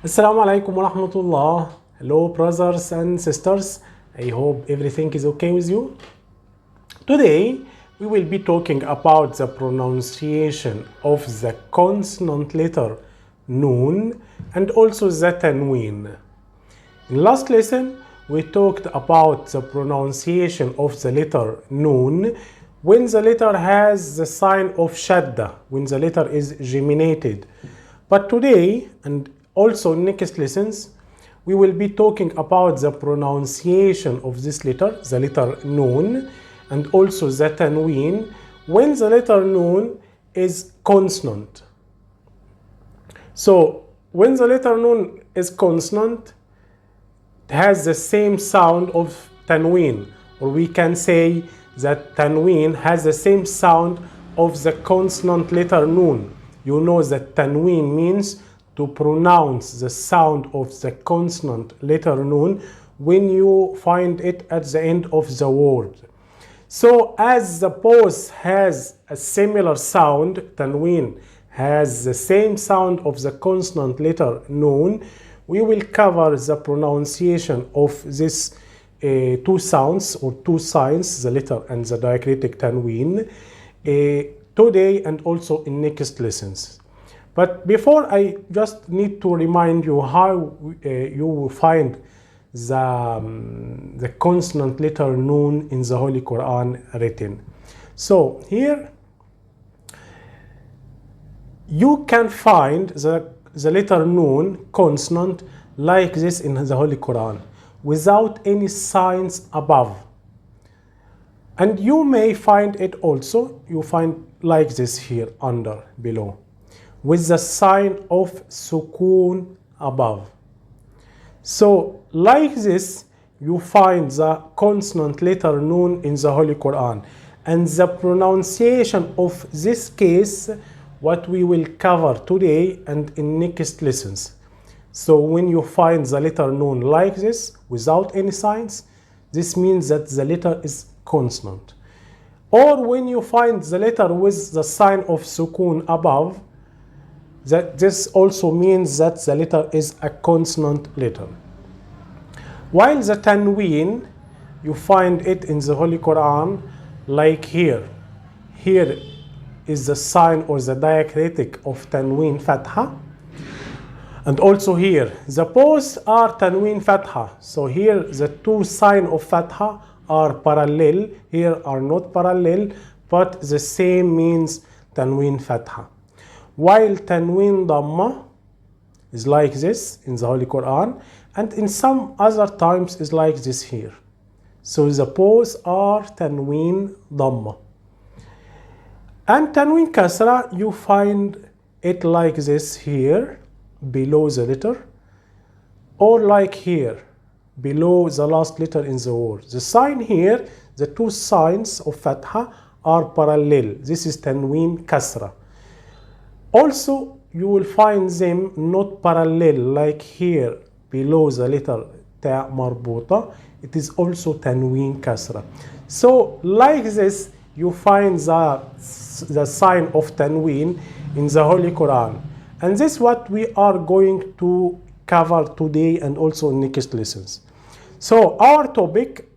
Assalamu alaikum wa rahmatullah. Hello, brothers and sisters. I hope everything is okay with you. Today, we will be talking about the pronunciation of the consonant letter Noon and also the Tanween. In last lesson, we talked about the pronunciation of the letter Noon when the letter has the sign of Shadda, when the letter is geminated. But today, and also next lessons, we will be talking about the pronunciation of this letter, the letter Noon, and also the Tanween, when the letter Noon is consonant. So, when the letter Noon is consonant, it has the same sound of Tanween, or we can say that Tanween has the same sound of the consonant letter Noon. You know that Tanween means to pronounce the sound of the consonant letter Noon when you find it at the end of the word. So as the both has a similar sound, Tanween has the same sound of the consonant letter Noon, we will cover the pronunciation of these two sounds or two signs, the letter and the diacritic Tanween, today and also in next lessons. But before, I just need to remind you how you will find the consonant letter Noon in the Holy Qur'an written. So here you can find the letter Noon consonant like this in the Holy Qur'an without any signs above. And you may find it also, you find like this here under, below, with the sign of sukoon above. So like this, you find the consonant letter Noon in the Holy Qur'an. And the pronunciation of this case, what we will cover today and in next lessons. So when you find the letter Noon like this, without any signs, this means that the letter is consonant. Or when you find the letter with the sign of sukoon above, that this also means that the letter is a consonant letter. While the Tanween, you find it in the Holy Qur'an like here. Here is the sign or the diacritic of Tanween Fatha. And also here, the both are Tanween Fatha. So here the two signs of Fatha are parallel. Here are not parallel, but the same means Tanween Fatha. While Tanween Dhamma is like this in the Holy Qur'an, and in some other times is like this here. So the both are Tanween Dhamma. And Tanween Kasra, you find it like this here, below the letter, or like here, below the last letter in the word. The sign here, the two signs of Fatha are parallel. This is Tanween Kasra. Also, you will find them not parallel, like here, below the letter Ta marbuta. It is also Tanween Kasra. So, like this, you find the sign of Tanween in the Holy Qur'an. And this is what we are going to cover today and also in next lessons. So, our topic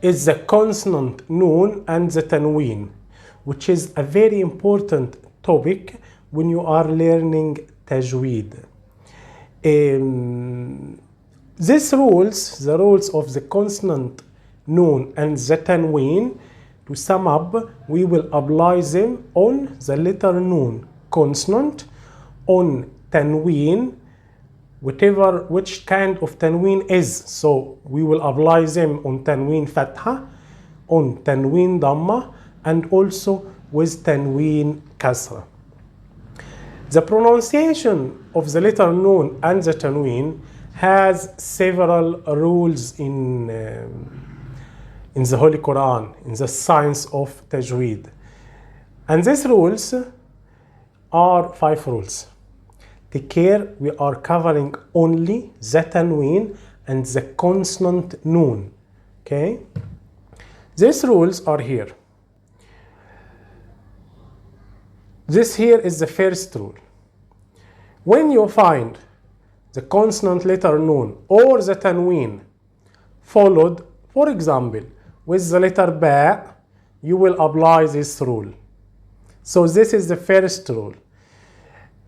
is the consonant Noon and the Tanween, which is a very important topic when you are learning Tajweed. These rules, the rules of the consonant Noon and the Tanween, to sum up, we will apply them on the letter Noon consonant, on Tanween, which kind of Tanween is. So we will apply them on Tanween Fatha, on Tanween Dhamma, and also with Tanween Kasra. The pronunciation of the letter Noon and the Tanween has several rules in the Holy Qur'an, in the science of Tajweed. And these rules are 5 rules. Take care, we are covering only the Tanween and the consonant Noon. Okay? These rules are here. This here is the first rule. When you find the consonant letter Noon or the Tanween followed, for example, with the letter Ba, you will apply this rule. So this is the first rule.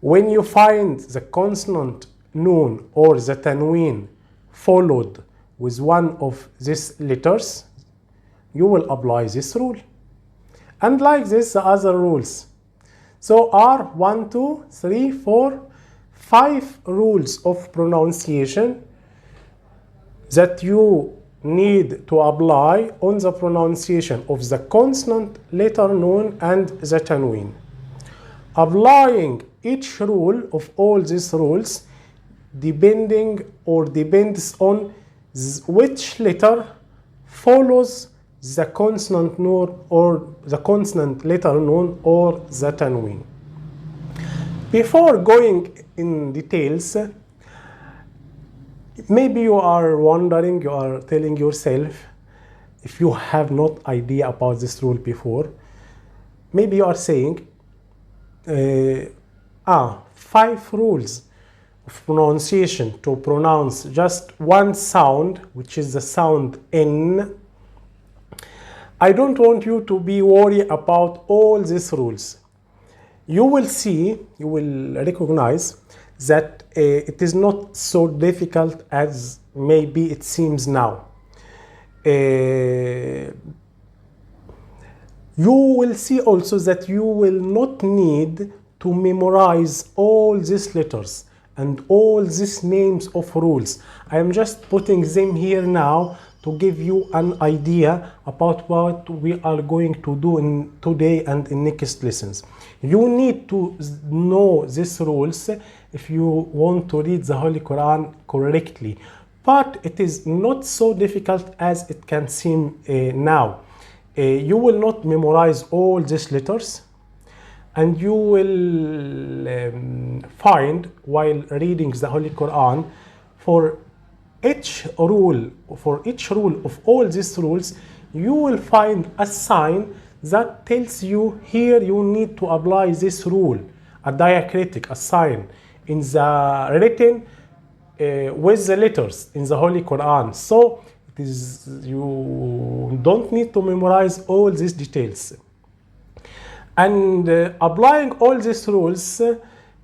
When you find the consonant Noon or the Tanween followed with one of these letters, you will apply this rule. And like this, the other rules. So are 1, 2, 3, 4, 5 rules of pronunciation that you need to apply on the pronunciation of the consonant letter Noon and the Tanween. Applying each rule of all these rules depends on which letter follows the consonant Noon or the consonant letter Noon or the Tanween. Before going in details, maybe you are wondering, you are telling yourself, if you have not idea about this rule before, maybe you are saying, 5 rules of pronunciation to pronounce just one sound, which is the sound N. I don't want you to be worried about all these rules. You will see, you will recognize that it is not so difficult as maybe it seems now. You will see also that you will not need to memorize all these letters and all these names of rules. I am just putting them here now to give you an idea about what we are going to do in today and in next lessons. You need to know these rules if you want to read the Holy Quran correctly, but it is not so difficult as it can seem now. You will not memorize all these letters, and you will find while reading the Holy Quran, for each rule of all these rules, you will find a sign that tells you here you need to apply this rule, a diacritic, a sign in the written with the letters in the Holy Quran. So it is, you don't need to memorize all these details. And applying all these rules,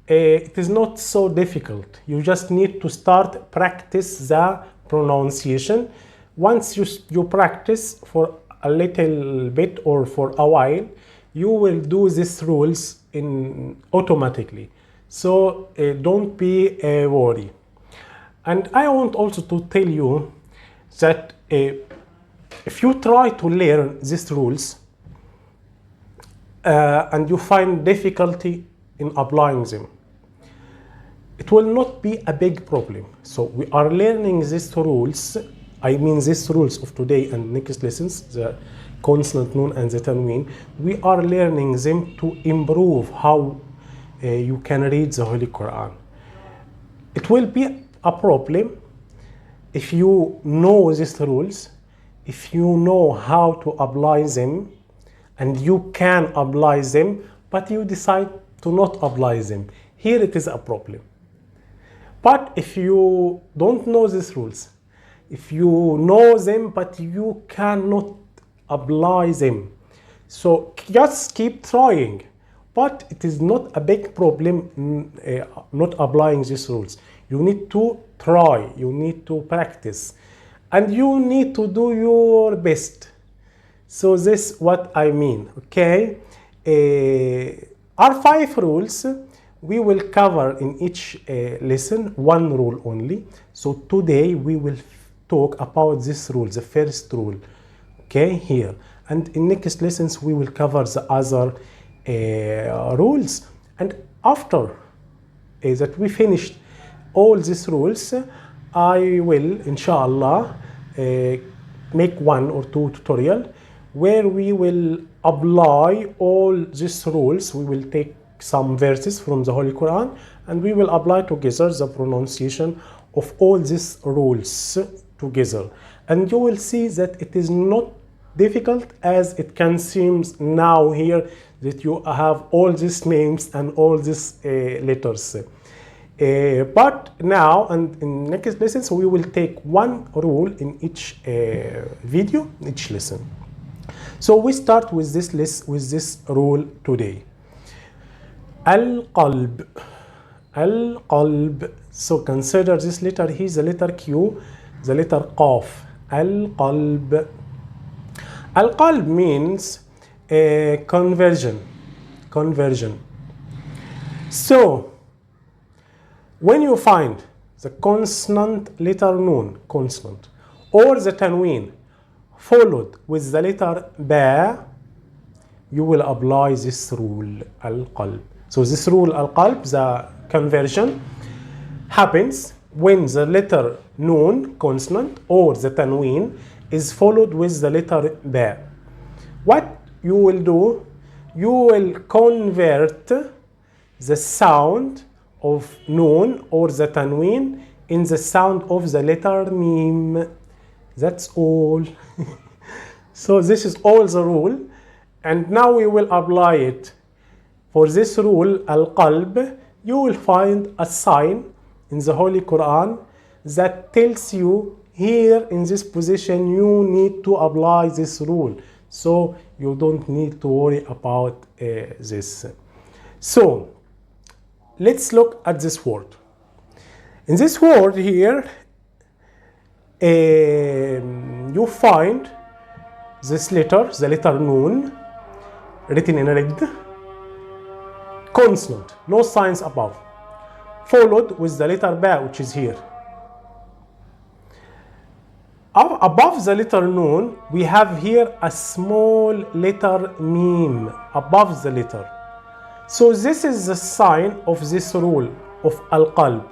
it is not so difficult. You just need to start practice the pronunciation. Once you practice for a little bit or for a while, you will do these rules automatically. So don't be worried. And I want also to tell you that if you try to learn these rules and you find difficulty in applying them, it will not be a big problem. So we are learning these rules, I mean these rules of today and next lessons, the consonant Noon and the Tanween. We are learning them to improve how you can read the Holy Quran. It will be a problem if you know these rules, if you know how to apply them, and you can apply them, but you decide to not apply them. Here it is a problem. But if you don't know these rules, if you know them but you cannot apply them, so just keep trying. But it is not a big problem not applying these rules. You need to try, you need to practice, and you need to do your best. So this is what I mean, okay? Our 5 rules we will cover in each lesson, one rule only. So today we will talk about this rule, the first rule, okay, here. And in next lessons we will cover the other rules. And after that we finished all these rules, I will, inshallah, make 1 or 2 tutorial where we will apply all these rules. We will take some verses from the Holy Quran and we will apply together the pronunciation of all these rules together. And you will see that it is not difficult as it can seem now here, that you have all these names and all these letters. But now and in next lessons we will take one rule in each video, each lesson. So we start with this rule today. Al-Qalb. Al-Qalb. So consider this letter here, the letter Q, the letter Qaf. Al-Qalb. Al-Qalb means conversion. Conversion. So when you find the consonant letter Noon, consonant, or the Tanween followed with the letter Ba, you will apply this rule, Al-Qalb. So this rule, Al-Qalb, the conversion, happens when the letter Noon, consonant, or the Tanween is followed with the letter Ba. What you will do, you will convert the sound of Noon or the Tanween in the sound of the letter Mim. That's all. So this is all the rule, and now we will apply it. For this rule, Al-Qalb, you will find a sign in the Holy Qur'an that tells you here in this position you need to apply this rule. So you don't need to worry about this. So let's look at this word. In this word here, you find this letter, the letter Noon, written in red, consonant, no signs above, followed with the letter Ba, which is here. Above the letter Noon, we have here a small letter Mim above the letter. So this is the sign of this rule of Al-Qalb.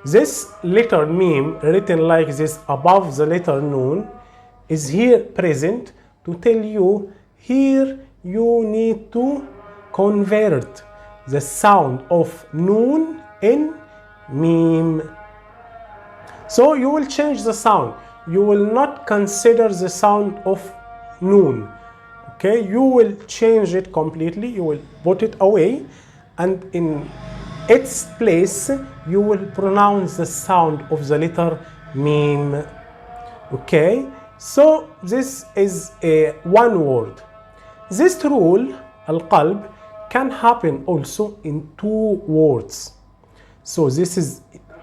This letter Mim written like this above the letter Noon is here present to tell you here you need to convert the sound of Noon in Mim. So you will change the sound. You will not consider the sound of Noon. Okay, you will change it completely. You will put it away, and in its place you will pronounce the sound of the letter Mim. Okay, so this is one word. This rule, Al-Qalb, can happen also in two words. So this is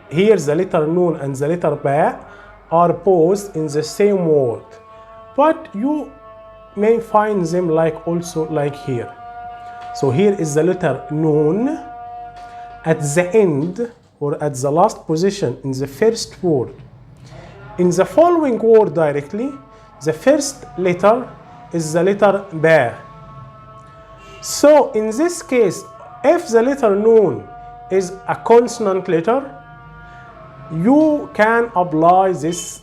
here the letter Noon and the letter Ba are both in the same word, but you may find them like also like here. So here is the letter Noon at the end or at the last position in the first word. In the following word directly, the first letter is the letter Ba. So in this case, if the letter Noon is a consonant letter, you can apply this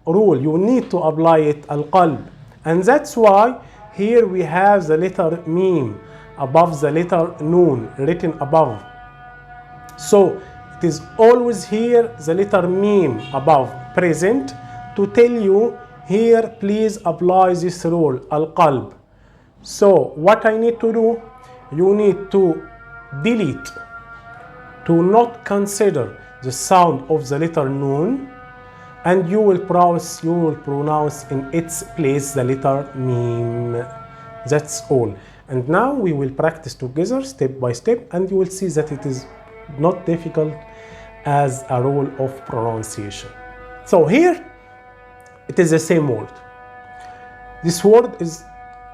rule. You need to apply it, Al-Qalb. And that's why here we have the letter Mim above the letter Noon written above. So it is always here the letter Mim above present to tell you here please apply this rule, Al-Qalb. So what I need to do, you need to delete, to not consider the sound of the letter Noon, and you will pronounce in its place the letter Mim. That's all. And now we will practice together step by step, and you will see that it is not difficult as a rule of pronunciation. So here it is the same word. This word is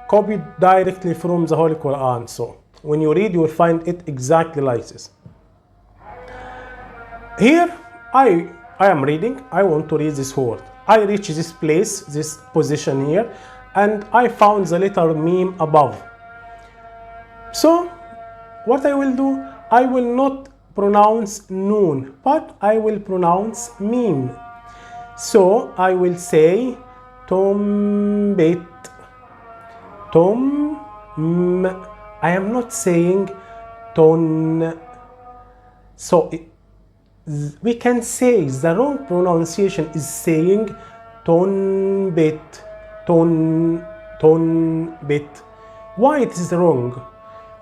copied directly from the Holy Qur'an. So when you read, you will find it exactly like this. Here I am reading. I want to read this word. I reach this place, this position here, and I found the letter Mim above. So what I will do, I will not pronounce Noon, but I will pronounce Mim. So I will say Tombit. I am not saying ton. So we can say the wrong pronunciation is saying tonbit, tonbit. Why it is wrong?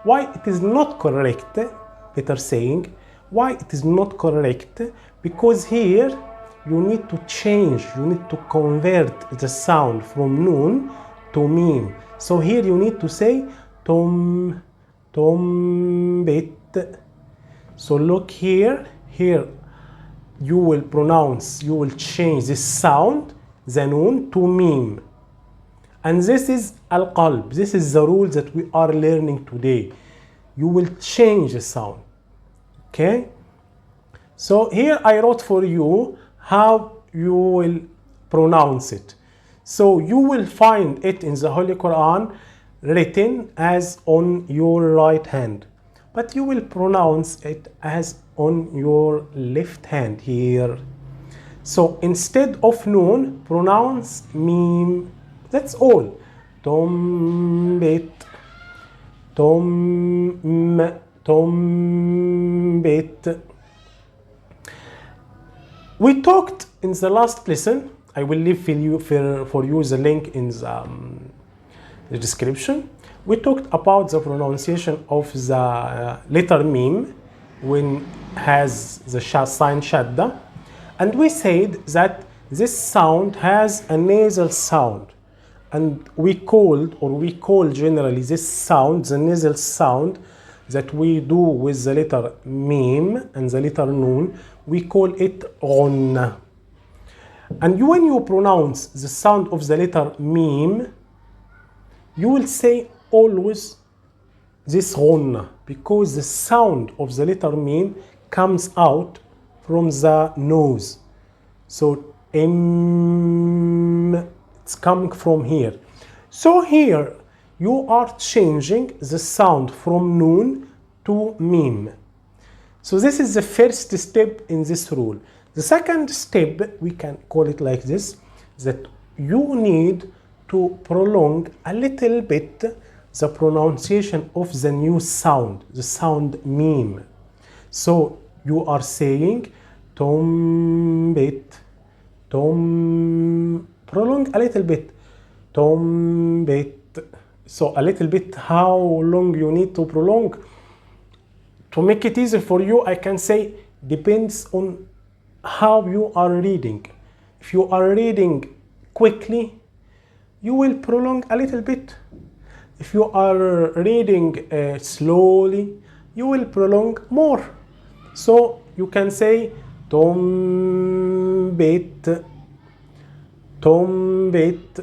Why it is not correct? Better saying, Why it is not correct? Because here you need to change, you need to convert the sound from noon to meme. So here you need to say tom bit. So look here, you will change this sound, the noon, to meme. And this is al-qalb. This is the rule that we are learning today. You will change the sound. Okay? So here I wrote for you how you will pronounce it. So you will find it in the Holy Quran written as on your right hand. But you will pronounce it as on your left hand here. So instead of noon, pronounce meme. That's all. Tom bit. Tom bit. We talked in the last lesson. I will leave for you the link in the description. We talked about the pronunciation of the letter meme when has the sign shadda, and we said that this sound has a nasal sound, and we call generally this sound, the nasal sound that we do with the letter meme and the letter noon, we call it ghunna. And when you pronounce the sound of the letter meme, you will say always this ghunna, because the sound of the letter meme comes out from the nose. So it's coming from here. So here you are changing the sound from noon to meme. So this is the first step in this rule. The second step, we can call it like this, that you need to prolong a little bit the pronunciation of the new sound, the sound meme. So you are saying tom bit, tom, prolong a little bit, tom bit. So a little bit, how long you need to prolong? To make it easy for you, I can say depends on how you are reading. If you are reading quickly, you will prolong a little bit. If you are reading slowly, you will prolong more. So you can say tom bit, tom bit.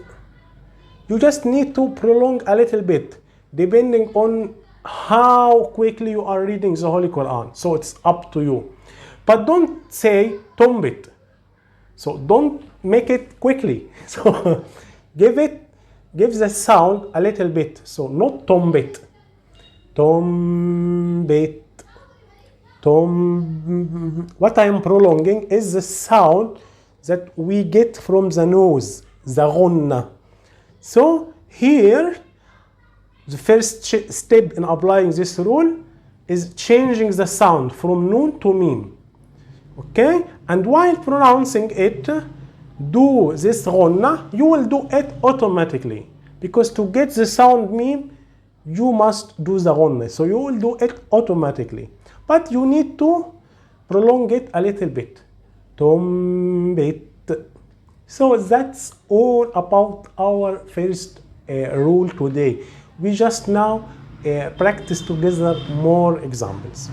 You just need to prolong a little bit depending on how quickly you are reading the Holy Quran. So it's up to you. But don't say tom bit. So don't make it quickly. So give the sound a little bit. So not tom bit. Tom bit. Tom. What I am prolonging is the sound that we get from the nose, the ghunna. So here, the first step in applying this rule is changing the sound from noon to meme. Okay? And while pronouncing it, do this ghunna, you will do it automatically. Because to get the sound meme, you must do the ghunna. So you will do it automatically. But you need to prolong it a little bit. Tom bit. So that's all about our first rule today. We just now practice together more examples.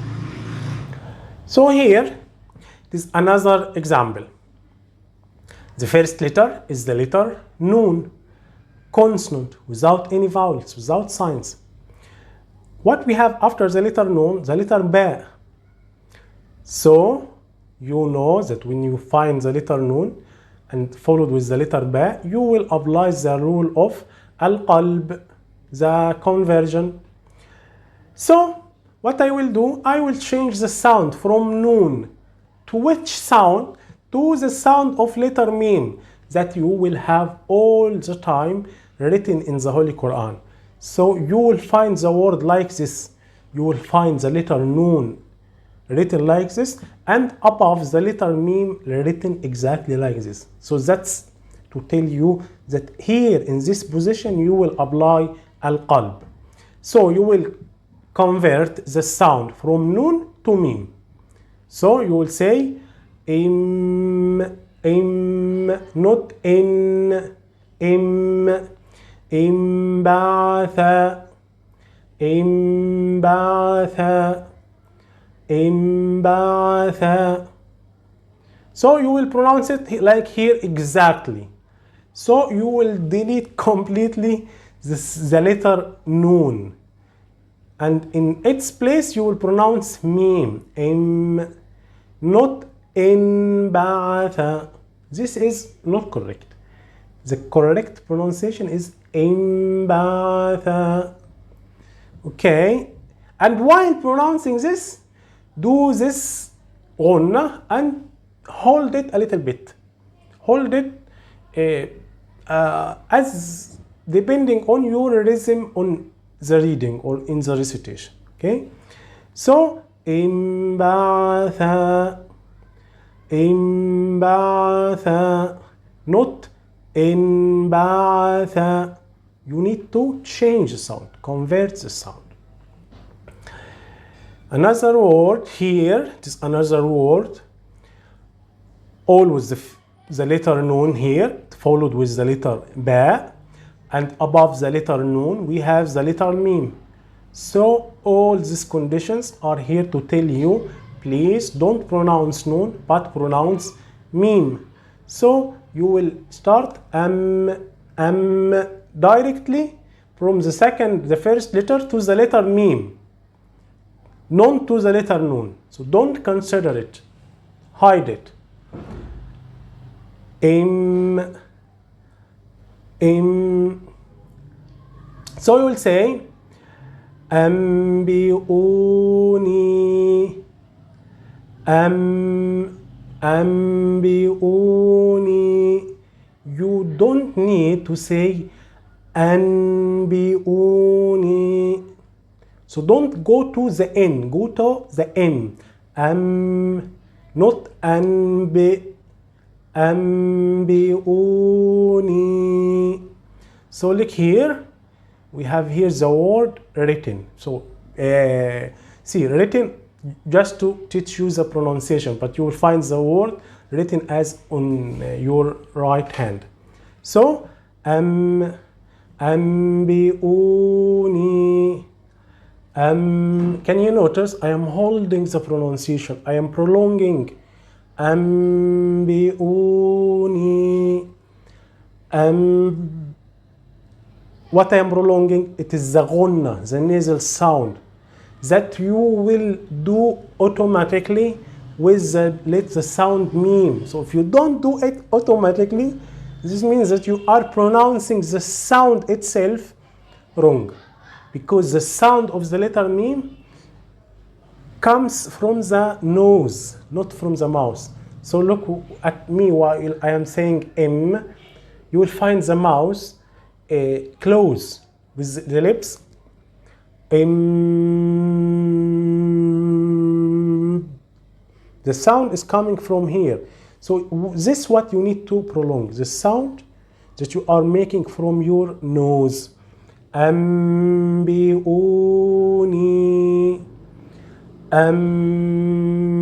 So here is another example. The first letter is the letter noon, consonant, without any vowels, without signs. What we have after the letter noon, the letter ba. So you know that when you find the letter noon and followed with the letter ba, you will apply the rule of al-qalb, the conversion. So what I will do, I will change the sound from noon to which sound? To the sound of letter meme that you will have all the time written in the Holy Quran. So you will find the word like this. You will find the letter noon written like this, and above the letter meme written exactly like this. So that's to tell you that here in this position you will apply al-qalb. So you will convert the sound from noon to meme. So you will say im, not in, imbatha, imbatha, imbatha. So you will pronounce it like here exactly. So you will delete completely the letter noon, and in its place you will pronounce mim, not imbatha. This is not correct. The correct pronunciation is imbatha. Okay, and while pronouncing this, do this غنة and hold it a little bit. Hold it as depending on your rhythm on the reading or in the recitation. Okay, so imbatha, imbatha, not imbatha. You need to change the sound, convert the sound. Another word here, it is another word, always the letter noon here, followed with the letter ba, and above the letter noon we have the letter mim. So all these conditions are here to tell you, please don't pronounce noon but pronounce mim. So you will start directly from the first letter to the letter mim, non to the letter noon. So don't consider it, hide it. So you will say أنبئوني أنبئوني. You don't need to say أنبئوني. So don't go to the N, go to the M. Not أنبئوني. So look here, we have here the word written. So see, written just to teach you the pronunciation, but you will find the word written as on your right hand. So أنبئوني. Can you notice I am holding the pronunciation, I am prolonging. أنبئوني. What I am prolonging, it is the ghunna, the nasal sound that you will do automatically with the sound meme. So if you don't do it automatically, this means that you are pronouncing the sound itself wrong, because the sound of the letter meme comes from the nose, not from the mouth. So look at me while I am saying M. You will find the mouth close with the lips. The sound is coming from here. So this is what you need to prolong, the sound that you are making from your nose. أنبئوني. أنبئوني.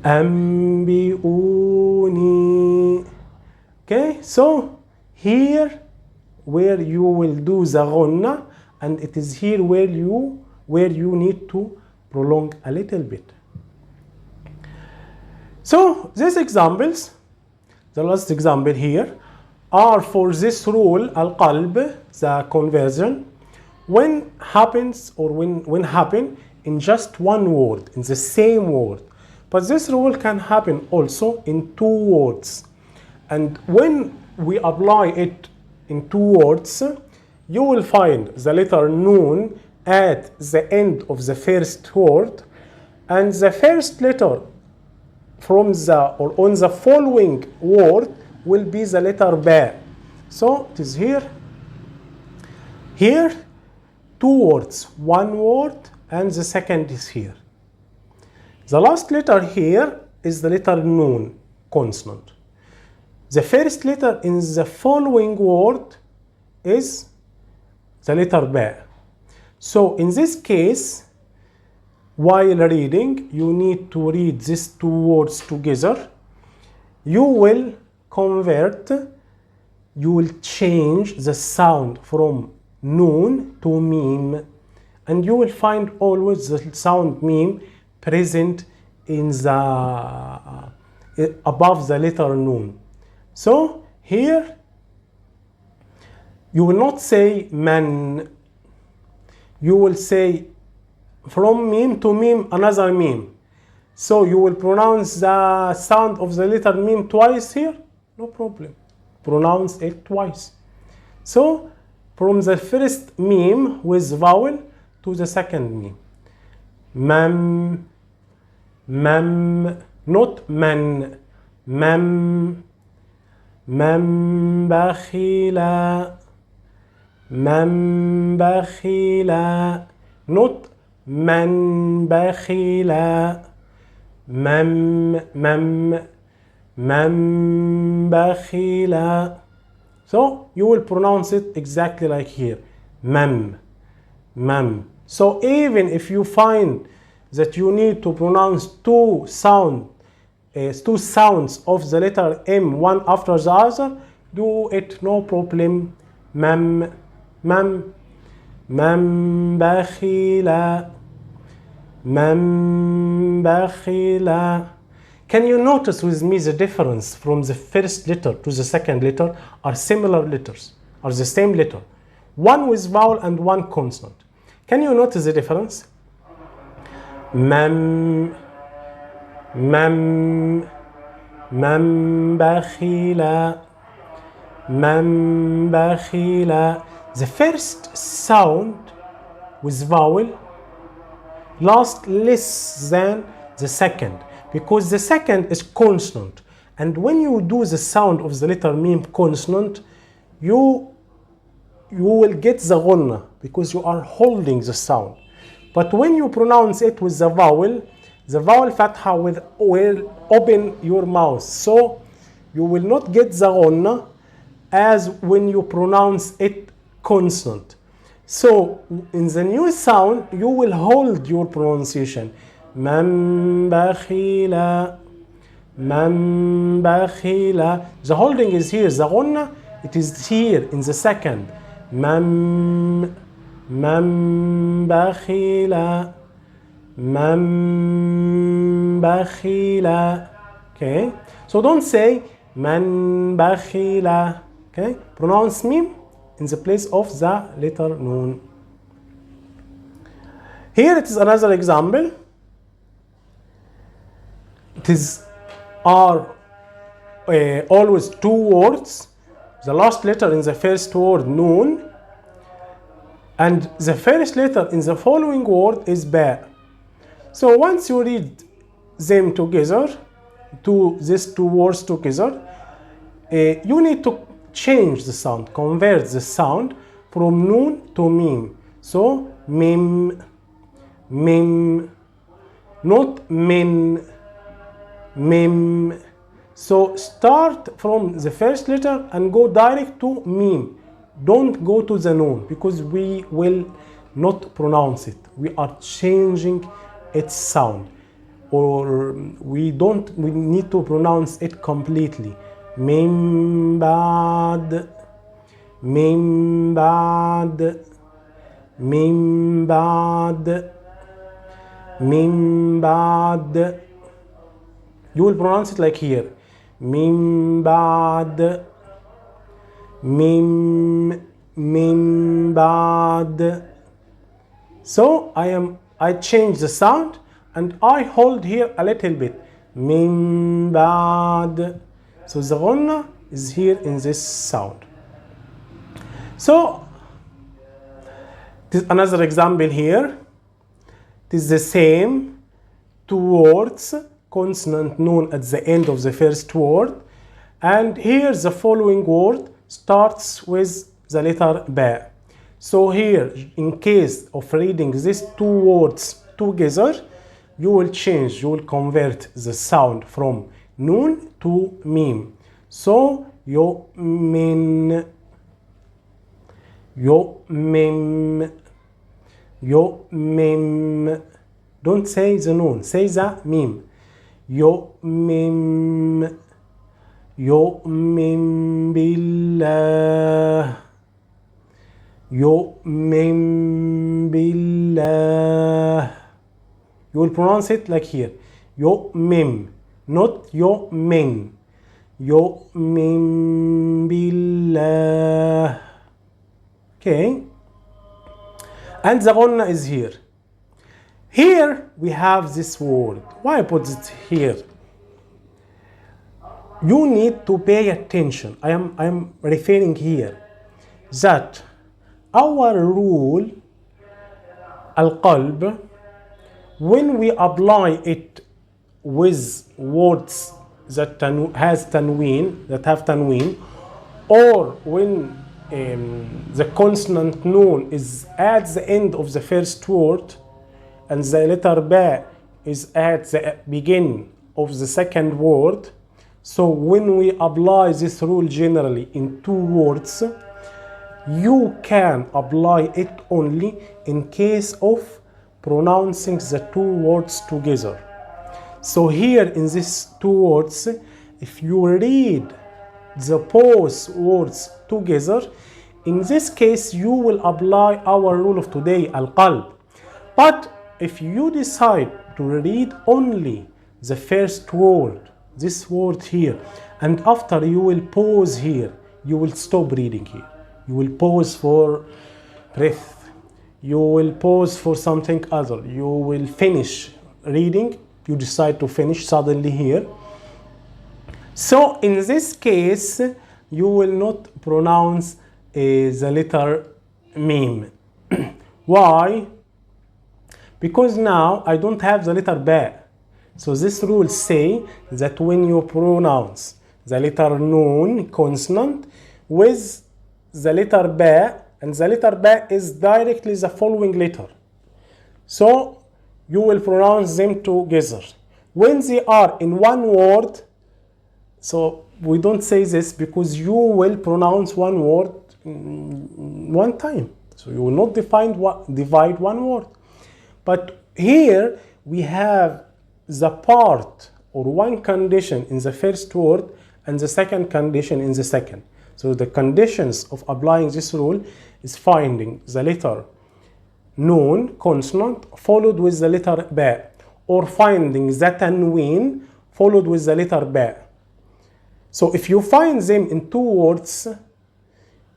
أنبئوني. Okay, so here where you will do the ghunna, and it is here where you need to prolong a little bit. So these examples, the last example here, are for this rule al-qalb, the conversion, when happens or when happen in just one word, in the same word. But this rule can happen also in two words. And when we apply it in two words, you will find the letter noon at the end of the first word, and the first letter from the or on the following word will be the letter ba. So it is here two words, one word, and the second is here. The last letter here is the letter noon, consonant. The first letter in the following word is the letter ba. So in this case, while reading, you need to read these two words together. You will convert, you will change the sound from noon to meme, and you will find always the sound meme present in the above the letter noon. So here you will not say man, you will say from meme to meme another meme. So you will pronounce the sound of the letter meme twice here, no problem, pronounce it twice. So from the first meme with vowel to the second meme, mam, mam, not man, mam, mam bakhila, mam bakhila, not man bakhila, mam, mam, mam bakhila. So you will pronounce it exactly like here, mam, mam. So even if you find that you need to pronounce two sounds of the letter M one after the other, do it, no problem. Mam, mam, mam bakhila, mam bakhila. Can you notice with me the difference from the first letter to the second letter are similar letters, are the same letter, one with vowel and one consonant? Can you notice the difference? Mam, mam, mam bakhila, mam bakhila. The first sound with vowel lasts less than the second, because the second is consonant, and when you do the sound of the letter meme consonant, you will get the ghunnah because you are holding the sound. But when you pronounce it with the vowel fatha will open your mouth, so you will not get the ghunnah as when you pronounce it consonant. So in the new sound you will hold your pronunciation, man bakhila, man bakhila. The holding is here, the ghunnah it is here in the second, man, man bakhila, man bakhila. Okay, so don't say man bakhila. Okay, pronounce meme in the place of the letter noon. Here it is another example. It is always two words, the last letter in the first word noon, and the first letter in the following word is ba. So once you read them together, these two words together, you need to change the sound, convert the sound from noon to meme. So mim, mim, not min, mim. So start from the first letter and go direct to meme. Don't go to the noon because we will not pronounce it. We are changing its sound, or we need to pronounce it completely. Mim bad, mim bad, mim bad, mim bad. You will pronounce it like here, mim bad, mim, mim bad. So I change the sound and I hold here a little bit, mim bad. So the ghunnah is here in this sound. So this is another example here. It is the same two words, consonant noon at the end of the first word, and here the following word starts with the letter ba. So here, in case of reading these two words together, you will change, you will convert the sound from noon to meme. So yu'min, yu'mim, yu'mim, Don't say the noon, say the mim. يؤمن يؤمن بالله يؤمن بالله. You will pronounce it like here. يؤمن, not يؤمن. يؤمن بالله. Okay. And the ghonna is here. Here we have this word. Why I put it here? You need to pay attention. I am referring here that our rule al-qalb, when we apply it with words that have tanween, or when the consonant noon is at the end of the first word and the letter ba is at the beginning of the second word. So when we apply this rule generally in two words, you can apply it only in case of pronouncing the two words together. So here in these two words, if you read the both words together, in this case you will apply our rule of today, al-qalb. But if you decide to read only the first word, this word here, and after you will pause here, you will stop reading here. You will pause for breath. You will pause for something other. You will finish reading. You decide to finish suddenly here. So in this case, you will not pronounce the letter mim. Why? Because now I don't have the letter ba. So this rule say that when you pronounce the letter noon consonant with the letter ba, and the letter ba is directly the following letter, so you will pronounce them together. When they are in one word, so we don't say this because you will pronounce one word one time. So you will not divide one word. But here we have the part or one condition in the first word and the second condition in the second. So the conditions of applying this rule is finding the letter noon consonant followed with the letter ba, or finding the tanween followed with the letter ba. So if you find them in two words,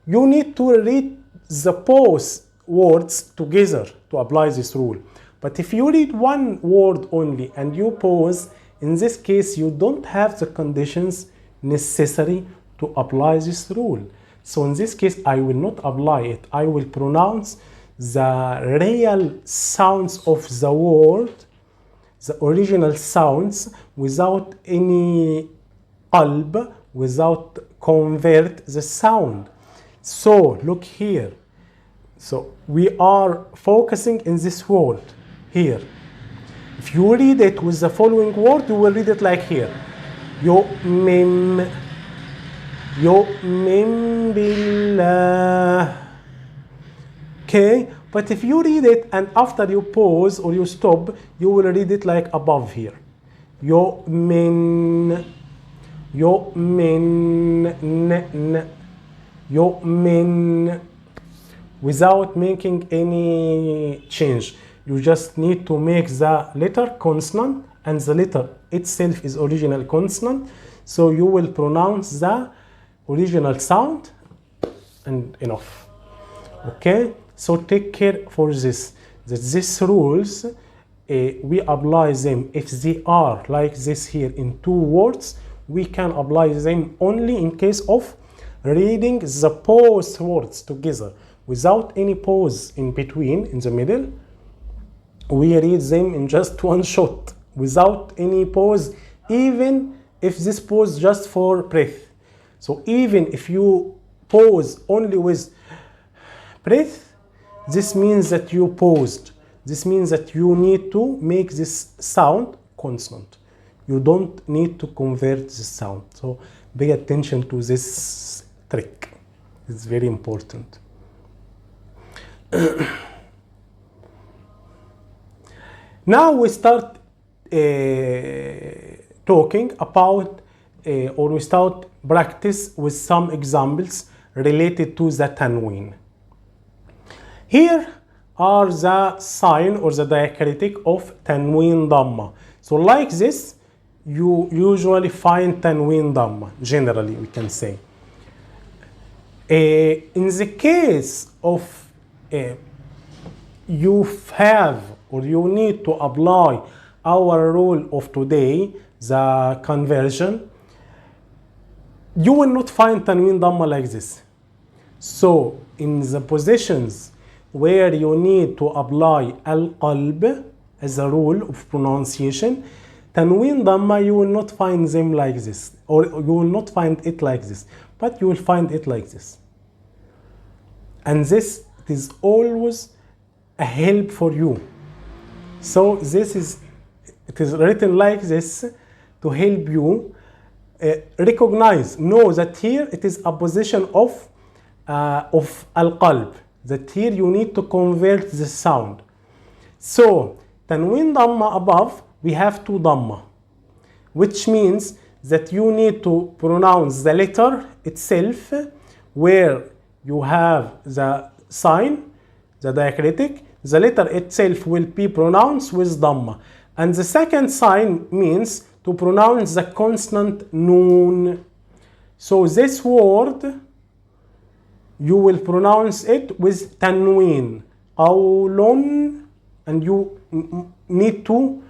you need to read the both words together to apply this rule. But if you read one word only and you pause, in this case you don't have the conditions necessary to apply this rule. So in this case I will not apply it. I will pronounce the real sounds of the word, the original sounds, without any qalb, without convert the sound. So look here. So we are focusing in this word here. If you read it with the following word, you will read it like here. يؤمن بالله. Okay, but if you read it and after you pause or you stop, you will read it like above here. يؤمن يؤمن, without making any change. You just need to make the letter consonant, and the letter itself is original consonant. So you will pronounce the original sound and enough. Okay, so take care for this, that these rules we apply them if they are like this here in two words. We can apply them only in case of reading the both words together without any pause in between, in the middle. We read them in just one shot without any pause, even if this pause just for breath. So even if you pause only with breath, this means that you paused. This means that you need to make this sound consonant. You don't need to convert the sound. So pay attention to this trick. It's very important. Now we start talking about or we start practice with some examples related to the tanween. Here are the sign or the diacritic of tanween dhamma. So like this, you usually find tanween dhamma, generally we can say. In the case of you have or you need to apply our rule of today, the conversion, you will not find tanween dhamma like this. So in the positions where you need to apply al-qalb as a rule of pronunciation, tanween dhamma, you will not find them like this, or you will not find it like this, but you will find it like this. And this is always a help for you. So it is written like this to help you recognize, know that here it is a position of al-qalb, that here you need to convert the sound. So tanween dhamma above, we have two dhamma, which means that you need to pronounce the letter itself where you have the sign, the diacritic. The letter itself will be pronounced with dhamma. And the second sign means to pronounce the consonant noon. So this word, you will pronounce it with tanween, qawlun, and you need to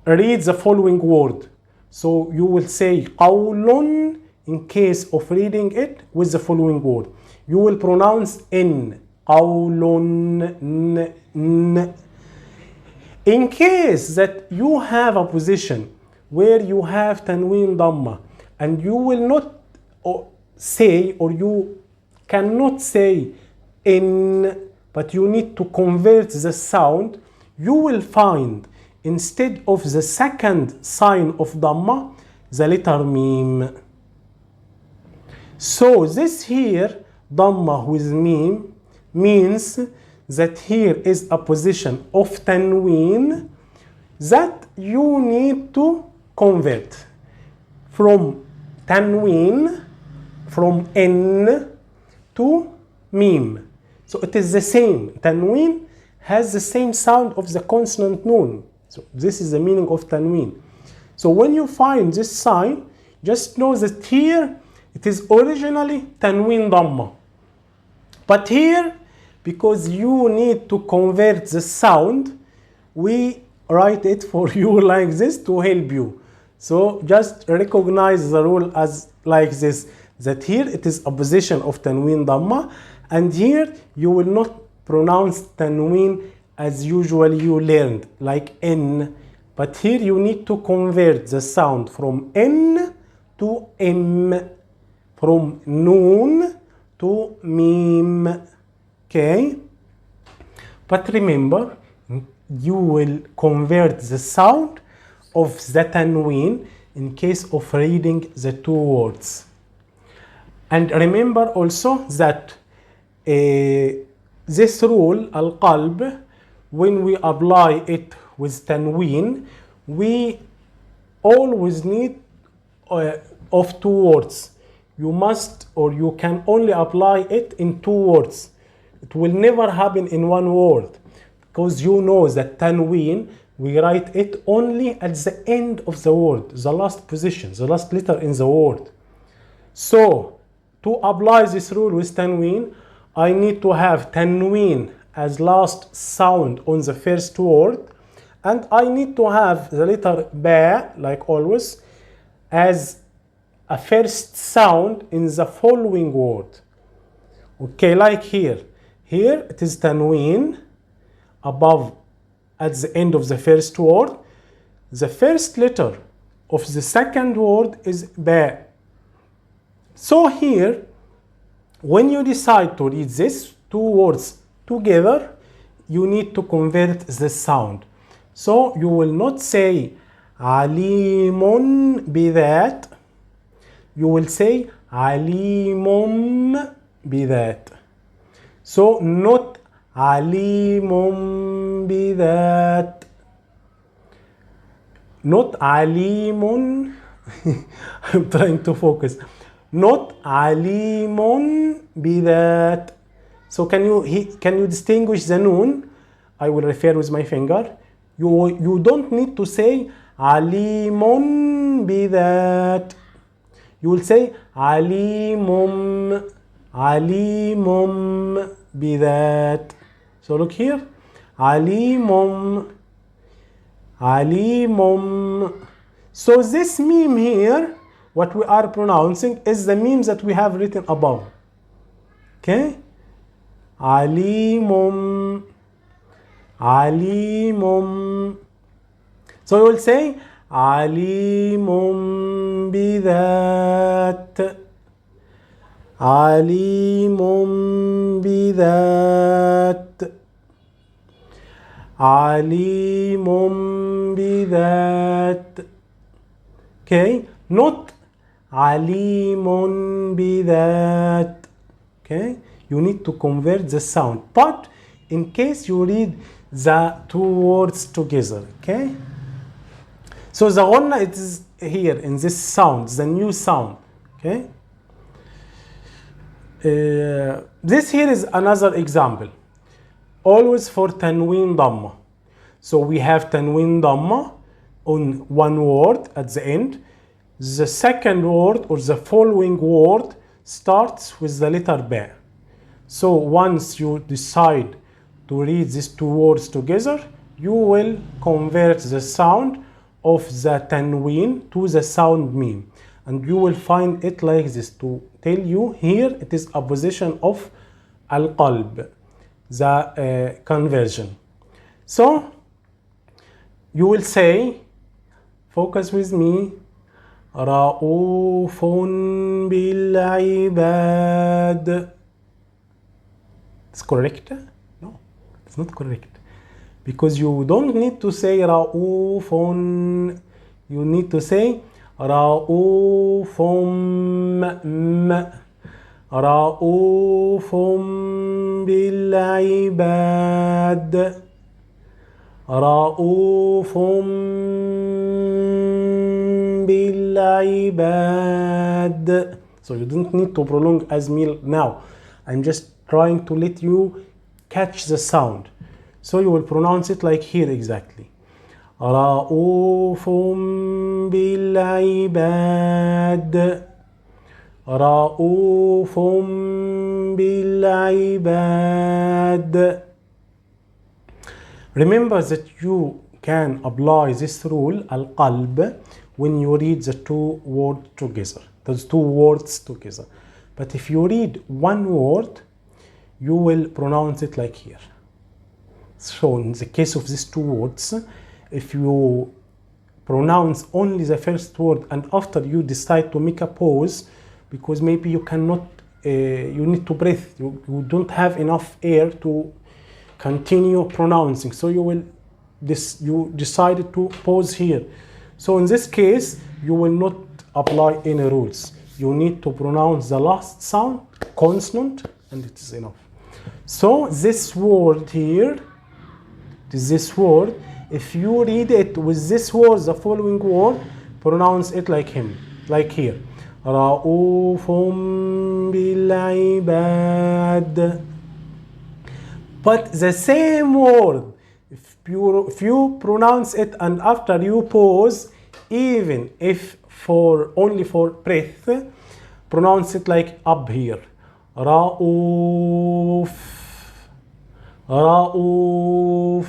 read the following word. So you will say qawlun in case of reading it with the following word. You will pronounce in, qawlun, n. In case that you have a position where you have tanween dhamma and you will not say, or you cannot say in, but you need to convert the sound, you will find instead of the second sign of dhamma, the letter mim. So this here, dhamma with mim, means that here is a position of tanween that you need to convert from tanween, from n to mim. So it is the same. Tanween has the same sound of the consonant noon. So this is the meaning of tanween. So when you find this sign, just know that here it is originally tanween dhamma. But here, because you need to convert the sound, we write it for you like this to help you. So just recognize the rule as like this, that here it is a position of tanween dhamma, and here you will not pronounce tanween as usually you learned, like n, but here you need to convert the sound from n to m, from noon to mim. Okay, but remember, you will convert the sound of the tanween in case of reading the two words. And remember also that this rule, al-qalb, when we apply it with tanween, we always need of two words. You must, or you can only apply it in two words. It will never happen in one word, because you know that tanween, we write it only at the end of the word, the last position, the last letter in the word. So to apply this rule with tanween, I need to have tanween as last sound on the first word, and I need to have the letter ba, like always, as a first sound in the following word. Okay, like here. Here it is tanween above at the end of the first word. The first letter of the second word is ba. So here, when you decide to read these two words together, you need to convert the sound. So you will not say alimun bidat. You will say alimum bidat. So not alimum bidat. not alimun. I'm trying to focus. Not alimun bidat. So can you distinguish the noon? I will refer with my finger. You don't need to say alimun bidat. You will say alimum bidat. So look here, alimum. So this meme here, what we are pronouncing is the memes that we have written above. Okay, alimum. So you will say alimum bidat. Alimum bidat. Alimum bidat. Okay, not alimun bidat. Okay, you need to convert the sound, but in case you read the two words together. Okay, so the ghanna, it is here in this sound, the new sound. Okay, this here is another example, always for tanween dhamma. So we have tanween dhamma on one word at the end. The second word or the following word starts with the letter ba. So once you decide to read these two words together, you will convert the sound of the tanween to the sound meme, and you will find it like this. To tell you here, it is a position of al-qalb, the conversion. So you will say, focus with me, Ra'ufun bil ibad. It's correct? No, it's not correct. Because you don't need to say Ra'ufun. You need to say Ra'ufum. Ra'ufum bil ibad. Ra'ufum bil ibad. So you don't need to prolong as me now. I'm just trying to let you catch the sound. So you will pronounce it like here exactly. Ra'ufum bil ibad. Ra'ufum bil ibad. Remember that you can apply this rule, al-qalb, when you read the two words together. Those two words together. But if you read one word, you will pronounce it like here. So in the case of these two words, if you pronounce only the first word and after you decide to make a pause, because maybe you cannot, you need to breathe, you don't have enough air to continue pronouncing, so you decided to pause here. So in this case, you will not apply any rules. You need to pronounce the last sound, consonant, and it is enough. So this word here, this word, if you read it with this word, the following word, pronounce it like him, like here. Ra'ufum bil ibad. But the same word, if you pronounce it and after you pause, even if only for breath, pronounce it like up here. Ra'uf. Ra'uf.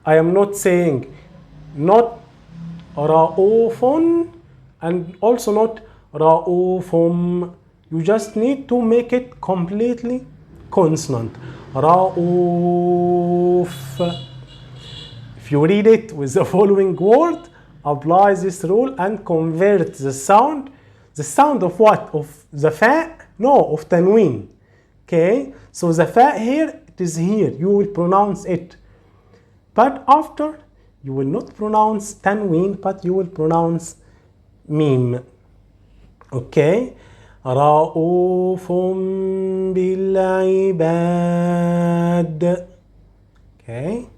I am not saying not Ra'ufun and also not Ra'ufum. You just need to make it completely consonant. Ra'uf. If you read it with the following word, apply this rule and convert the sound. The sound of what? Of the fa? No, of tanween. Okay? So the fa here, it is here. You will pronounce it. But after, you will not pronounce tanween, but you will pronounce meme. Okay? Ra'ufum bil ibad. Okay?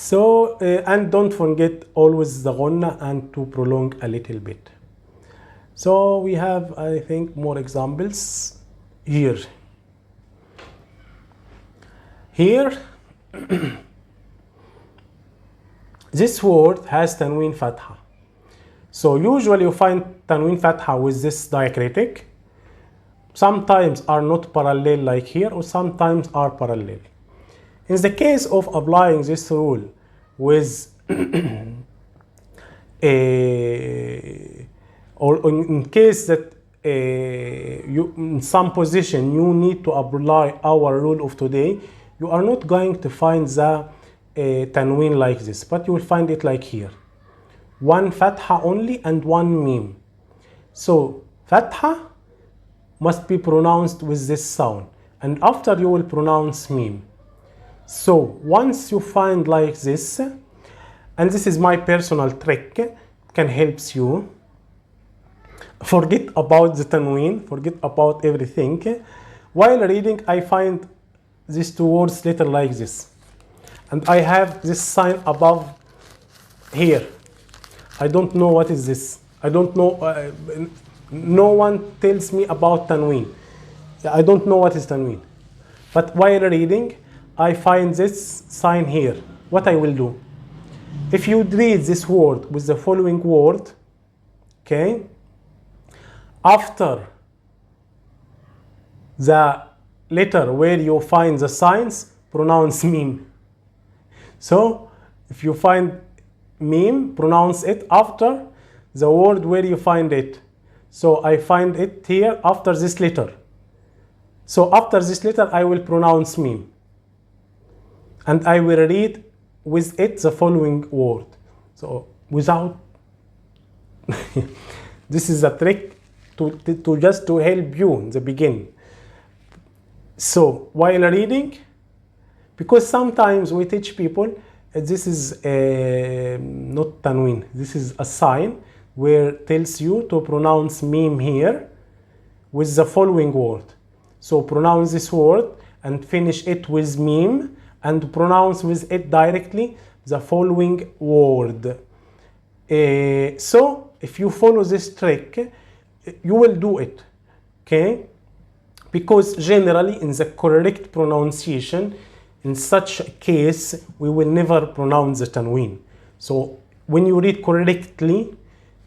So, and don't forget always the ghunna and to prolong a little bit. So we have, I think, more examples here. Here, this word has tanween fatha. So usually you find tanween fatha with this diacritic. Sometimes are not parallel like here, or sometimes are parallel. In the case of applying this rule with or in case that you in some position you need to apply our rule of today, you are not going to find the tanween like this, but you will find it like here. One fatha only and one meme. So fatha must be pronounced with this sound, and after you will pronounce meme. So once you find like this, and this is my personal trick, can helps you. Forget about the tanween, forget about everything. While reading, I find these two words letter like this, and I have this sign above here. I don't know what is this. I don't know. No one tells me about tanween. I don't know what is tanween. But while reading, I find this sign here. What I will do? If you read this word with the following word, okay, after the letter where you find the signs, pronounce meme. So if you find meme, pronounce it after the word where you find it. So I find it here after this letter. So after this letter, I will pronounce meme. And I will read with it the following word. So without, this is a trick to just to help you in the beginning. So while reading, because sometimes we teach people, this is not tanween, this is a sign where tells you to pronounce meme here with the following word. So pronounce this word and finish it with meme, and pronounce with it directly the following word. So if you follow this trick, you will do it, okay? Because generally in the correct pronunciation, in such a case, we will never pronounce the tanween. So when you read correctly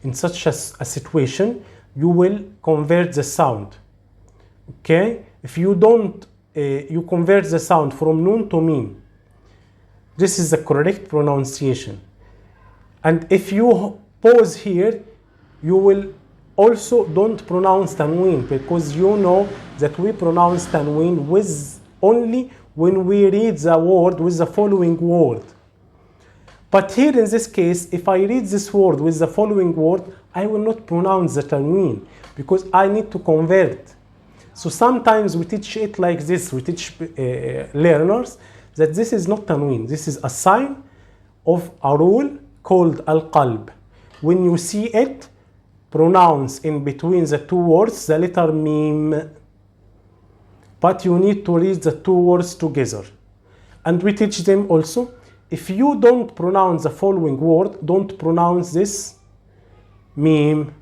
in such a situation, you will convert the sound, okay? If you don't, you convert the sound from noon to meme. This is the correct pronunciation. And if you pause here, you will also don't pronounce tanween, because you know that we pronounce tanween with only when we read the word with the following word. But here in this case, if I read this word with the following word, I will not pronounce the tanween because I need to convert. So sometimes we teach it like this. We teach learners that this is not tanween. This is a sign of a rule called al-qalb. When you see it, pronounce in between the two words the letter meme. But you need to read the two words together. And we teach them also, if you don't pronounce the following word, don't pronounce this meme.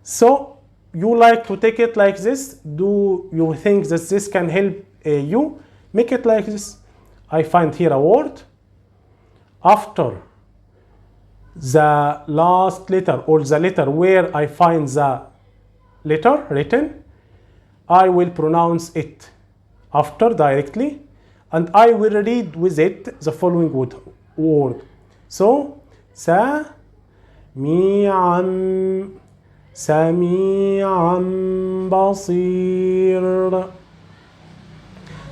So you like to take it like this. Do you think that this can help you? Make it like this. I find here a word. After the last letter or the letter where I find the letter written, I will pronounce it after directly, and I will read with it the following word. So, سميعا بصير.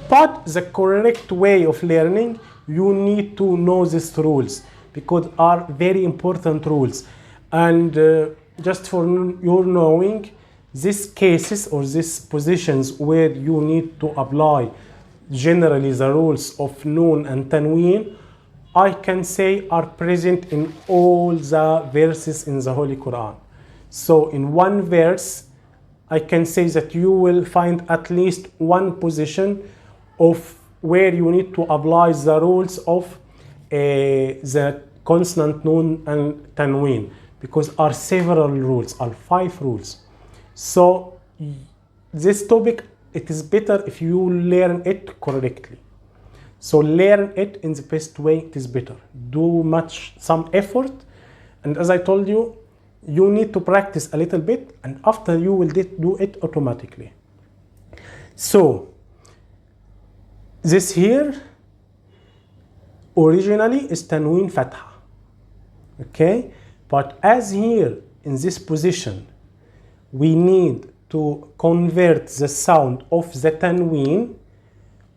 But the correct way of learning, you need to know these rules because are very important rules. And just for your knowing, these cases or these positions where you need to apply generally the rules of noon and tanween, I can say are present in all the verses in the Holy Qur'an. So in one verse, I can say that you will find at least one position of where you need to apply the rules of the consonant Noon and Tanween, because are several rules, are 5 rules. So this topic, it is better if you learn it correctly. So learn it in the best way, it is better. Do some effort, and as I told you, you need to practice a little bit, and after you will do it automatically. So this here originally is Tanween Fatha, okay? But as here in this position, we need to convert the sound of the Tanween,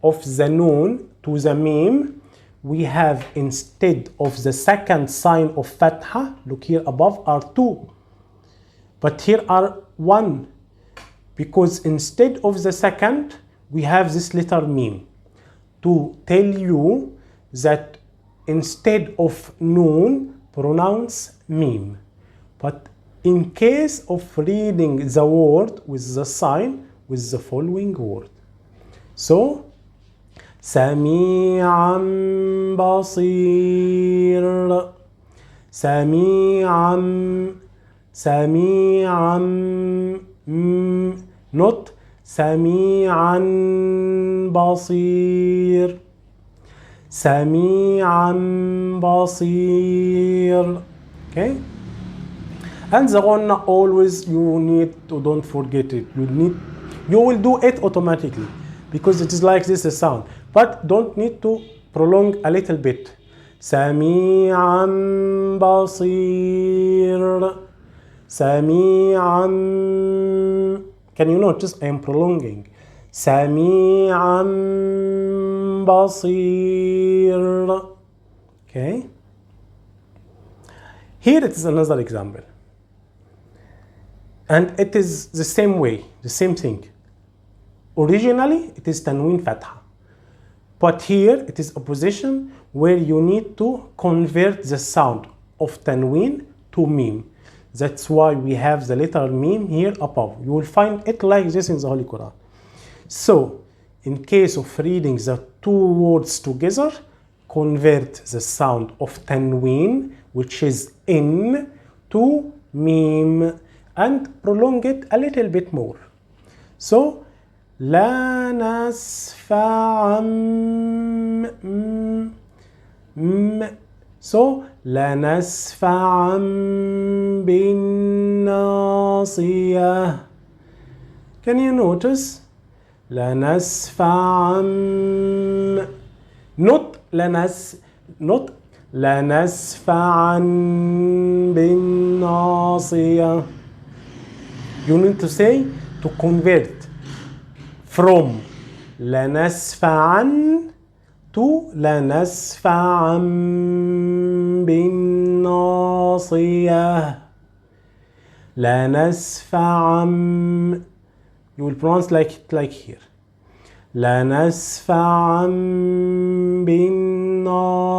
of the Noon to the Mim. We have, instead of the second sign of Fatha, look here above, are 2. But here are 1. Because instead of the second, we have this letter Mim. To tell you that instead of Noon, pronounce Mim. But in case of reading the word with the sign, with the following word. So, سميعا بصير سميعا not سميعا بصير سميعا بصير. Okay, and the one always you need to, don't forget it, you will do it automatically because it is like this a sound, but don't need to prolong a little bit. سميعا بصير سميعا. Can you notice I am prolonging? سميعا بصير. Okay. Here it is another example. And it is the same way, the same thing. Originally, it is Tanween Fatha. But here, it is a position where you need to convert the sound of Tanween to Mim. That's why we have the letter Mim here above. You will find it like this in the Holy Qur'an. So, in case of reading the 2 words together, convert the sound of Tanween, which is in, to Mim, and prolong it a little bit more. So, لا نسفعا so لا نسفعا بالناصية. Can you notice? لا نسفعا not لا نسفعا بالناصية. You need to say, to convert from لنسفعا to لنسفعا بالناصية. لنسفعا. You will pronounce like here. لنسفعا بالناصية.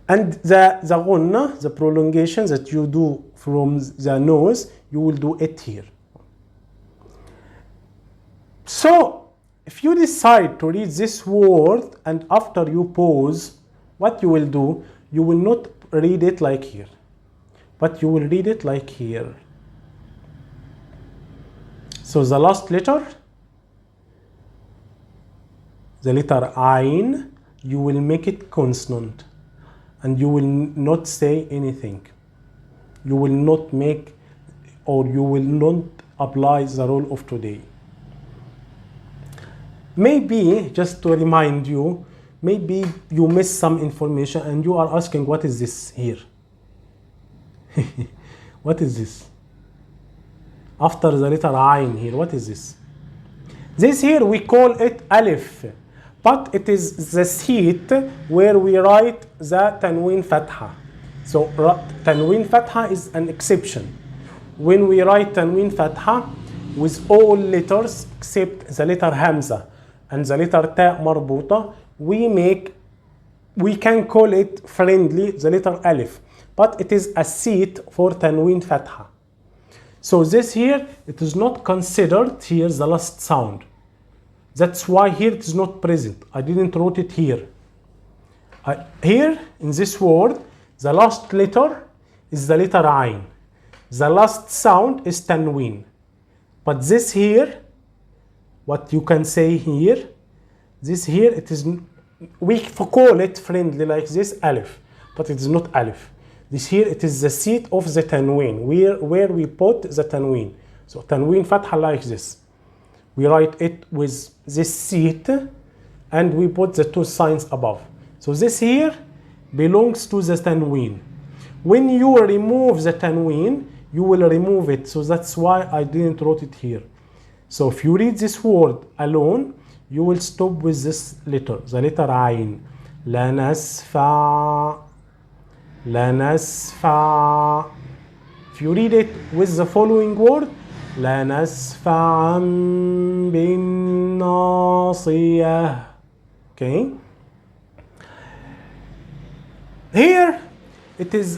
And the غنة, the prolongation that you do from the nose, you will do it here. So, if you decide to read this word and after you pause, what you will do, you will not read it like here, but you will read it like here. So the last letter, the letter Ain, you will make it consonant and you will not say anything. You will not make, or you will not apply the rule of today. Maybe, just to remind you, maybe you missed some information and you are asking, what is this here? What is this? After the letter Ain here, what is this? This here we call it Alif, but it is the seat where we write the Tanween Fatha. So Tanween Fatha is an exception. When we write Tanween Fatha with all letters except the letter Hamza and the letter Ta marbuta, we can call it friendly the letter Alif, but it is a seat for Tanween Fatha. So this here, it is not considered here the last sound. That's why here it is not present. I didn't wrote it here. Here in this word, the last letter is the letter Ain. The last sound is Tanween. But this here, what you can say here, this here, it is, we call it friendly like this, Alif, but it is not Alif. This here, it is the seat of the Tanween, where we put the Tanween. So Tanween Fatha like this. We write it with this seat and we put the two signs above. So this here belongs to the Tanween. When you remove the Tanween, you will remove it. So that's why I didn't write it here. So if you read this word alone, you will stop with this letter, the letter Ain. لنسفع لنسفع. If you read it with the following word, لنسفعا بالناصية. Okay. Here it is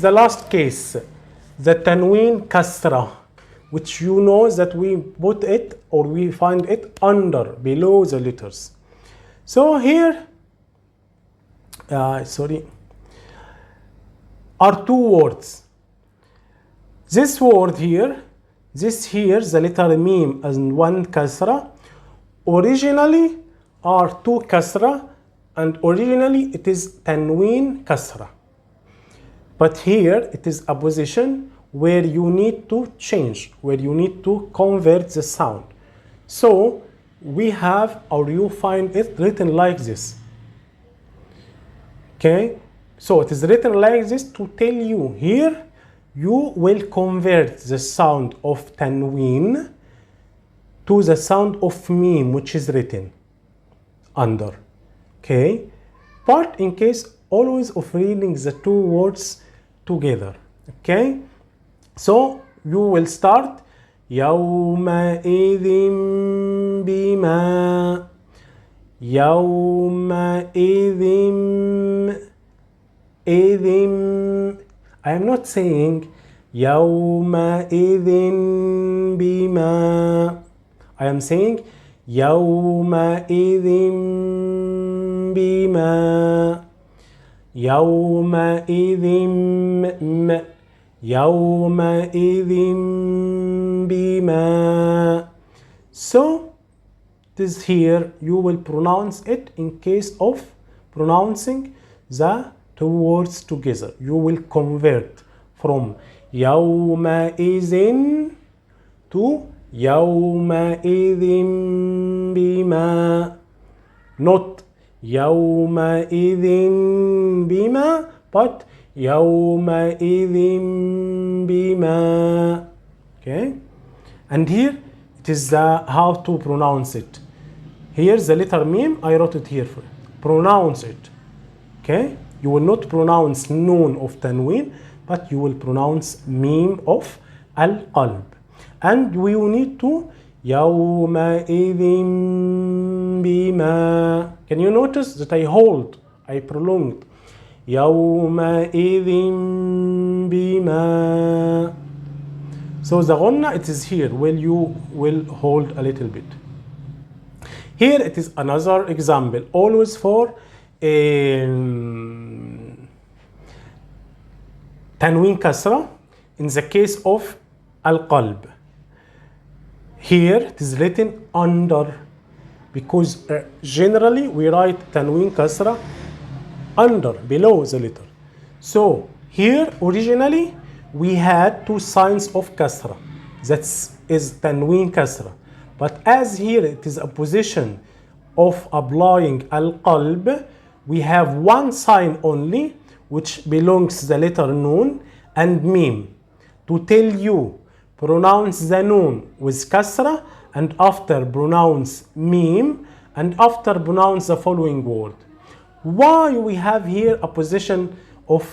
the last case, the Tanween Kasra, which you know that we put it or we find it under, below the letters. So here, are two words. This word here, this here, the letter Mim and one Kasra, originally are two Kasra, and originally it is Tanween Kasra. But here it is a position where you need to change, where you need to convert the sound. So we have, or you find it written like this. Okay, so it is written like this to tell you here you will convert the sound of Tanween to the sound of Mim, which is written under. Okay, but in case always of reading the two words together. Okay, so you will start يومئذ بما يومئذ إذ. I am not saying يومئذ بما. I am saying يومئذ بما يومئذ يومئذ بما. So this here you will pronounce it in case of pronouncing the two words together. You will convert from يومئذ to يومئذ بما. Not يومئذ بما, but يومئذ بما. Okay, and here it is how to pronounce it. Here the letter Mim, I wrote it here for you. Pronounce it. Okay, you will not pronounce Noon of Tanween, but you will pronounce Mim of Qalb. And we will need to يومئذ بما. Can you notice that I prolonged يومئذ بما. So the Ghanna, it is here where you will hold a little bit. Here it is another example, always for Tanween Kasra in the case of Qalb. Here it is written under, because generally we write Tanween Kasra under, below the letter. So here originally we had two signs of Kasra, that is Tanween Kasra. But as here it is a position of applying Qalb, we have one sign only, which belongs to the letter Noon and Mim, to tell you pronounce the Noon with Kasra, and after pronounce Mim, and after pronounce the following word. Why we have here a position of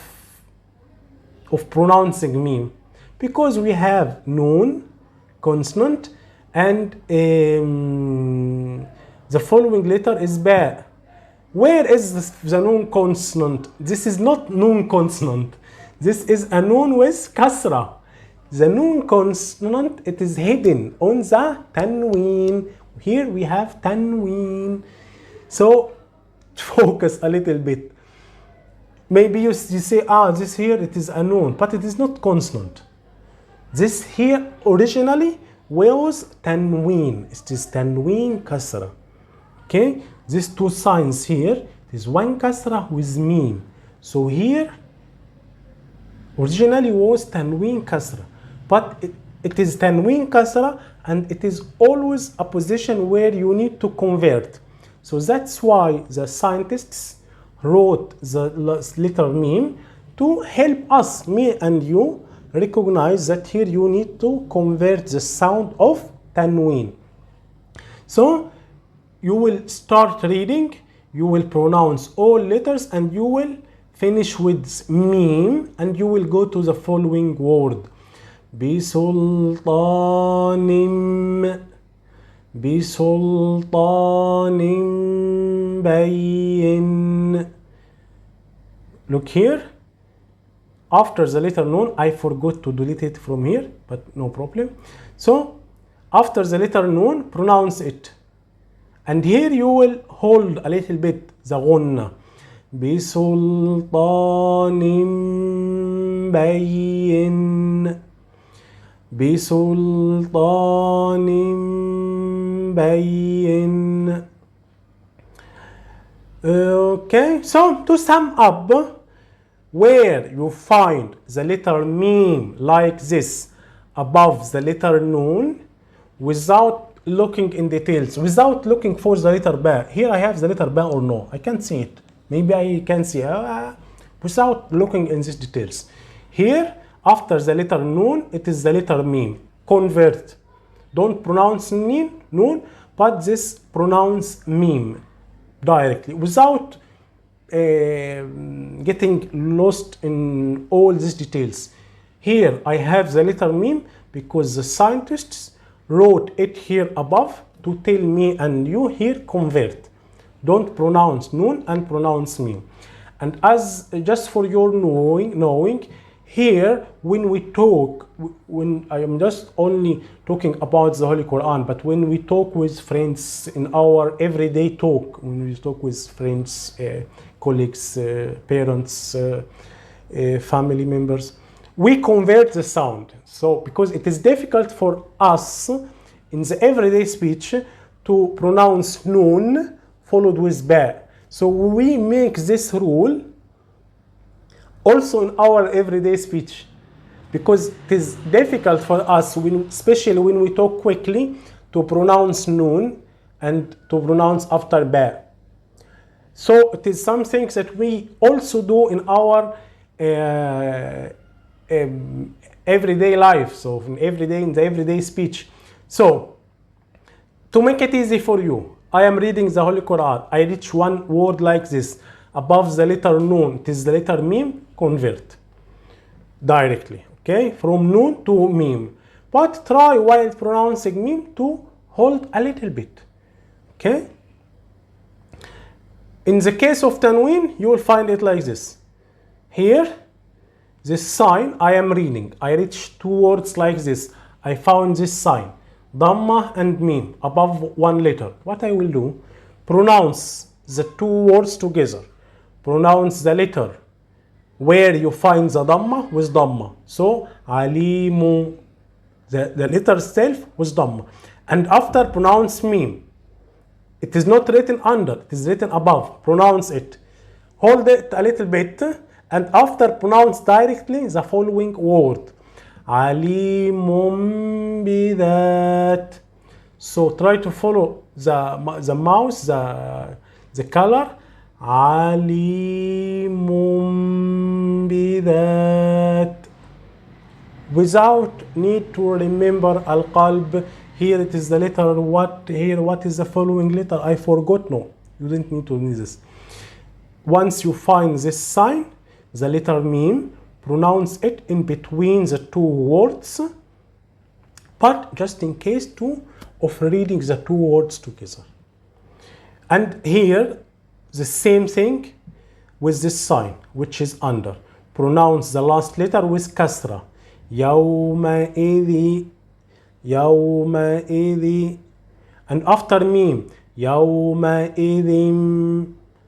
pronouncing Mim? Because we have Noon, consonant, and the following letter is Ba. Where is the Noon consonant? This is not Noon consonant. This is a Noon with Kasra. The Noon consonant, it is hidden on the Tanween, Here we have tanween. So focus a little bit. Maybe you say, this here it is a noon, but it is not consonant. This here originally was tanween. It is tanween kasra. Okay, these two signs here, it is one kasra with meme. So here originally was tanween kasra, but it is tanween kasra, and it is always a position where you need to convert. So that's why the scientists wrote the letter meme to help us, me and you, recognize that here you need to convert the sound of tanween. So you will start reading, you will pronounce all letters, and you will finish with meme, and you will go to the following word. بسلطان بين. Look here. After the letter noon, I forgot to delete it from here, but no problem. So after the letter noon, pronounce it. And here you will hold a little bit the غنة. بسلطان بين. بسلطان بين. Okay, so to sum up, where you find the letter meme like this above the letter noon, without looking in details, without looking for the letter ba. Here I have the letter ba or no? I can't see it. Maybe I can see without looking in these details. Here, after the letter noon, it is the letter meme. Convert. Don't pronounce noon, but this pronounce meme directly, without getting lost in all these details. Here I have the letter meme because the scientists wrote it here above to tell me and you here convert. Don't pronounce noon and pronounce meme. And as just for your knowing, here when we talk, when I am just only talking about the Holy Quran, but when we talk with friends in our everyday talk, when we talk with friends, colleagues, parents, family members, we convert the sound. So because it is difficult for us in the everyday speech to pronounce noon followed with ba. So we make this rule also in our everyday speech, because it is difficult for us, especially when we talk quickly, to pronounce noon and to pronounce after ba. So it is something that we also do in our everyday life, so in the everyday speech. So to make it easy for you, I am reading the Holy Quran. I reach one word like this above the letter noon, it is the letter meme. Convert directly, okay, from noon to meme. But try while pronouncing meme to hold a little bit, okay. In the case of tanween, you will find it like this. Here, this sign I am reading. I reach two words like this. I found this sign, Dhamma and meme, above one letter. What I will do, pronounce the two words together. Pronounce the letter where you find the Dhamma with Dhamma. So, Alimu, the letter itself with Dhamma. And after pronounce meme. It is not written under, it is written above. Pronounce it. Hold it a little bit, and after pronounce directly the following word. Alimun bidat. So try to follow the mouse, the color. Alimun bidat. Without need to remember al-qalb. Here it is the letter what, here what is the following letter? I forgot. No, you didn't need to do this. Once you find this sign, the letter meme, pronounce it in between the two words, but just in case of reading the two words together. And here, the same thing with this sign, which is under. Pronounce the last letter with kasra. Yawma'idhi. Yawma'idhi. And after mim, يومئذ.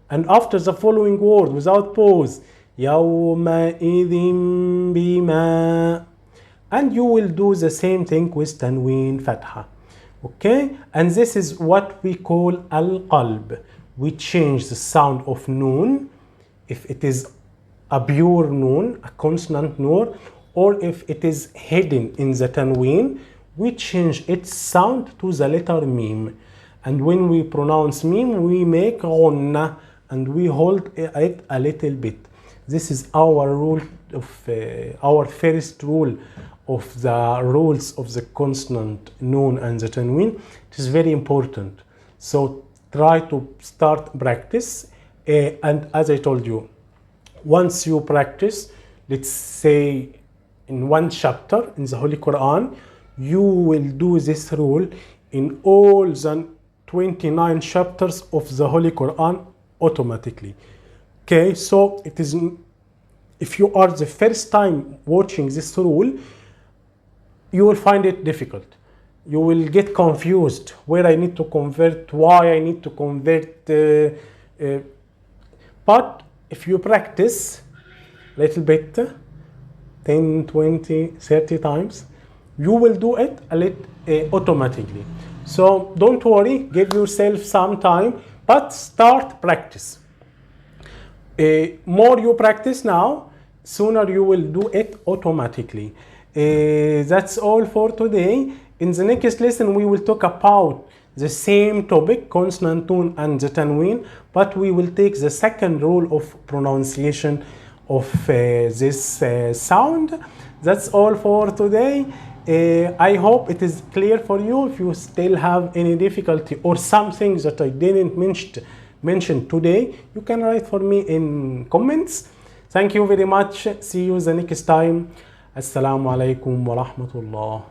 And after the following word without pause, يومئذ بما. And you will do the same thing with tanween fatha. Okay, and this is what we call al-qalb. We change the sound of noon if it is a pure noon, a consonant noon, or if it is hidden in the tanween, we change its sound to the letter mim. And when we pronounce mim, we make ghunna and we hold it a little bit. This is our rule of our first rule of the rules of the consonant noon and the tanween. It is very important. So try to start practice. And as I told you, once you practice, let's say in one chapter in the Holy Qur'an, you will do this rule in all the 29 chapters of the Holy Qur'an automatically. Okay, so it is, if you are the first time watching this rule, you will find it difficult. You will get confused where I need to convert, why I need to convert. But if you practice a little bit, 10, 20, 30 times, you will do it automatically. So don't worry, give yourself some time, but start practice. More you practice now, sooner you will do it automatically. That's all for today. In the next lesson, we will talk about the same topic, consonant noon and the tanween, but we will take the second rule of pronunciation of this sound. That's all for today. I hope it is clear for you. If you still have any difficulty or something that I didn't mention today, you can write for me in comments. Thank you very much. See you the next time. Assalamu alaikum wa rahmatullah.